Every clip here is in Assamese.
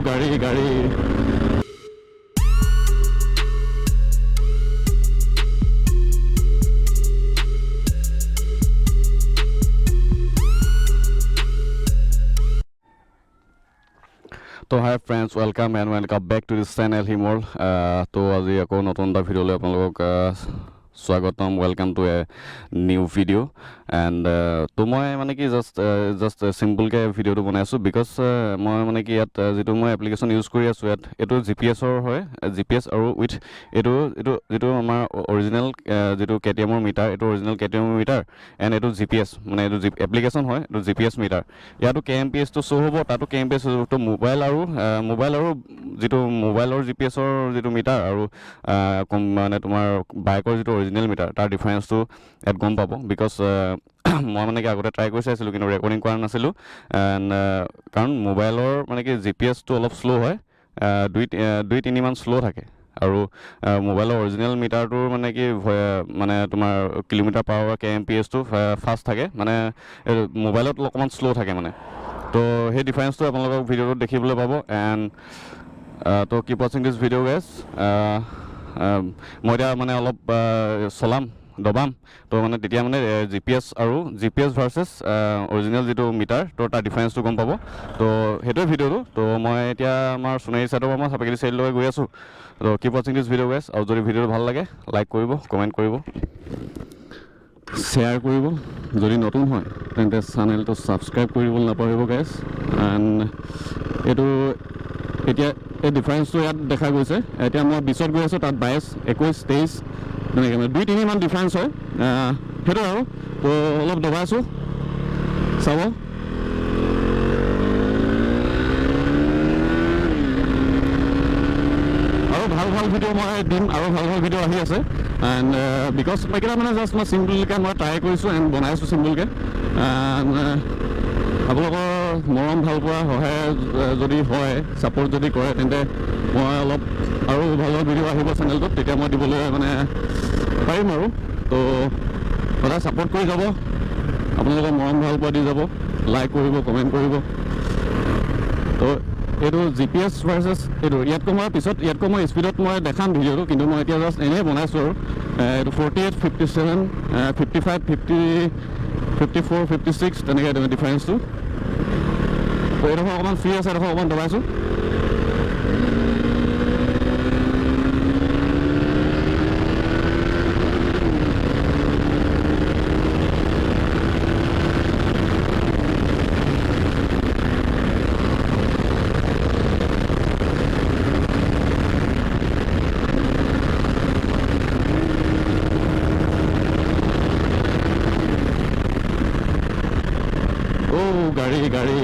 গাড়ী তো hi friends welcome back to this channel himworld তো আজি আকৌ নতুন এটা ভিডিঅ'লৈ আপোনালোকক স্বাগতম welcome to a new video' and তো মই মানে কি জাষ্ট চিম্পলকৈ ভিডিঅ'টো বনাই আছোঁ বিকজ মই মানে কি ইয়াত যিটো মই এপ্লিকেশ্যন ইউজ কৰি আছোঁ ইয়াত এইটো GPS-ৰ হয় GPS আৰু উইথ এইটো যিটো আমাৰ অৰিজিনেল যিটো KTM-ৰ মিটাৰ এইটো অৰিজিনেল KTM-ৰ মিটাৰ এণ্ড এইটো GPS মানে এইটো এপ্লিকেশ্যন হয় এইটো GPS মিটাৰ ইয়াতো KMPS-টো শ্ব' হ'ব তাতো KMPS টো মোবাইল আৰু যিটো মোবাইলৰ GPS-ৰ যিটো মিটাৰ আৰু মানে তোমাৰ বাইকৰ যিটো অৰিজিনেল মিটাৰ তাৰ ডিফাৰেঞ্চটো ইয়াত গম পাব বিকজ মই মানে কি আগতে ট্ৰাই কৰি চাইছিলোঁ কিন্তু ৰেকৰ্ডিং কৰা নাছিলোঁ এণ্ড কাৰণ মোবাইলৰ মানে কি GPS-টো অলপ শ্ল' হয় 2-3 মান শ্ল' থাকে আৰু মোবাইলৰ অৰিজিনেল মিটাৰটোৰ মানে কি মানে তোমাৰ কিলোমিটাৰ পাৰ হোৱা KMPS-টো ফাষ্ট থাকে মানে মোবাইলত অকণমান শ্ল' থাকে মানে তো সেই ডিফাৰেঞ্চটো আপোনালোকক ভিডিঅ'টোত দেখিবলৈ পাব এণ্ড তো কিপ ৱাচিং দিছ ভিডিঅ' গাইজ মই এতিয়া মানে অলপ চলাম দবাম তো মানে তেতিয়া মানে GPS ভাৰ্চেছ অৰিজিনেল যিটো মিটাৰ তো তাৰ ডিফাৰেঞ্চটো গম পাব তো সেইটোৱে ভিডিঅ'টো তো মই এতিয়া আমাৰ সোণাৰী চাইডৰ পৰা মই চাপেখালি চাইডলৈ গৈ আছোঁ তো কিপ ৱাচিং দিছ ভিডিঅ' গাইজ আৰু যদি ভিডিঅ'টো ভাল লাগে লাইক কৰিব কমেণ্ট কৰিব শ্বেয়াৰ কৰিব যদি নতুন হয় তেন্তে চেনেলটো ছাবস্ক্ৰাইব কৰিবলৈ নাপাহৰিব গাইজ এণ্ড এইটো এতিয়া এই ডিফাৰেঞ্চটো ইয়াত দেখা গৈছে এতিয়া মই 20ত গৈ আছোঁ তাত 22, 21, 23 তেনেকৈ মানে 2-3 মান ডিফাৰেঞ্চ হয় সেইটো আৰু তো অলপ দবাই আছোঁ চাব আৰু ভাল ভিডিঅ' মই দিম আৰু ভাল ভিডিঅ' আহি আছে এণ্ড বিকজ মই এইকেইটা মানে জাষ্ট মই চিম্পলকৈ মই ট্ৰাই কৰিছোঁ এণ্ড বনাই আছোঁ চিম্পলকৈ আপোনালোকৰ মৰম ভাল পোৱা সহায় যদি হয় ছাপোৰ্ট যদি কৰে তেন্তে মই অলপ আৰু ভাল ভিডিঅ' আহিব চেনেলটোত তেতিয়া মই দিবলৈ মানে পাৰিম আৰু তো সদায় ছাপোৰ্ট কৰি যাব আপোনালোকৰ মৰম ভাল পোৱা দি যাব লাইক কৰিব কমেণ্ট কৰিব তো এইটো GPS ভাৰ্চেছ এইটো ইয়াতকৈ মই স্পীডত মই দেখাম ভিডিঅ'টো কিন্তু মই এতিয়া জাষ্ট এনেই বনাইছোঁ আৰু এইটো 48, 57, 55, 54, 56 তেনেকৈ ডিফাৰেঞ্চটো তো এইডোখৰ অকণমান ফ্ৰী আছে এইডোখৰ অকণমান দবাইছোঁ গাড়ী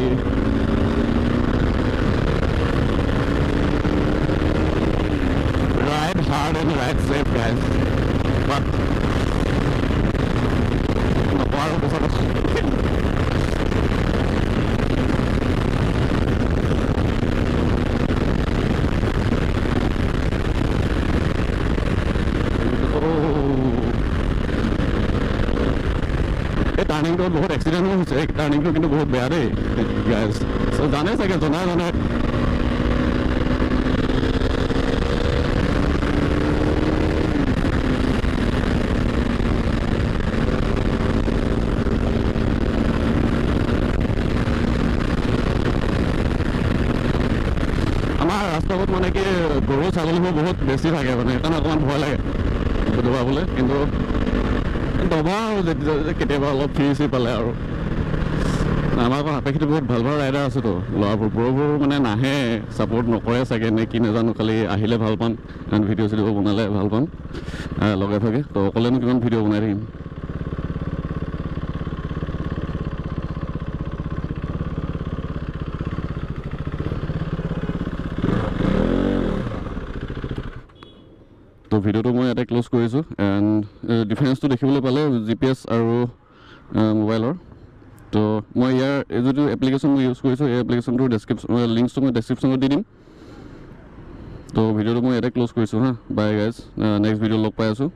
ride hard and ride safe guys but নপৰাৰ পিছত টাৰ্ণিংটো বহুত এক্সিডেণ্টো হৈছে টাৰ্ণিংটো কিন্তু বহুত বেয়া দেই গাইজ জানে চাগে জানে আমাৰ ৰাস্তাবোৰত মানে কি গৰু ছাগলীবোৰ বহুত বেছি থাকে মানে সেইকাৰণে অকণমান ভয় লাগে দবাবলৈ কিন্তু দবা কেতিয়াবা অলপ ফ্ৰী পালে আৰু আমাৰ আকৌ সাপেক্ষিত বহুত ভাল ৰাইডাৰ আছেতো ল'ৰাবোৰ মানে নাহে ছাপোৰ্ট নকৰে চাগে নে কি নাজানো খালি আহিলে ভাল পাম ভিডিঅ' চিডিঅ' বনালে ভাল পাম লগে ভাগে তো অকলেনো কিমান ভিডিঅ' বনাই থাকিম তো ভিডিঅ'টো মই ইয়াতে ক্ল'জ কৰিছোঁ এণ্ড ডিফাৰেঞ্চটো দেখিবলৈ পালে GPS আৰু মোবাইলৰ তো মই ইয়াৰ যিটো এপ্লিকেশ্যন মই ইউজ কৰিছোঁ এই এপ্লিকেশ্যনটোৰ লিংকছটো মই ডেছক্ৰিপশ্যনত দি দিম তো ভিডিঅ'টো মই ইয়াতে ক্ল'জ কৰিছোঁ হা বাই গাইজ নেক্সট ভিডিঅ' লগ পাই আছোঁ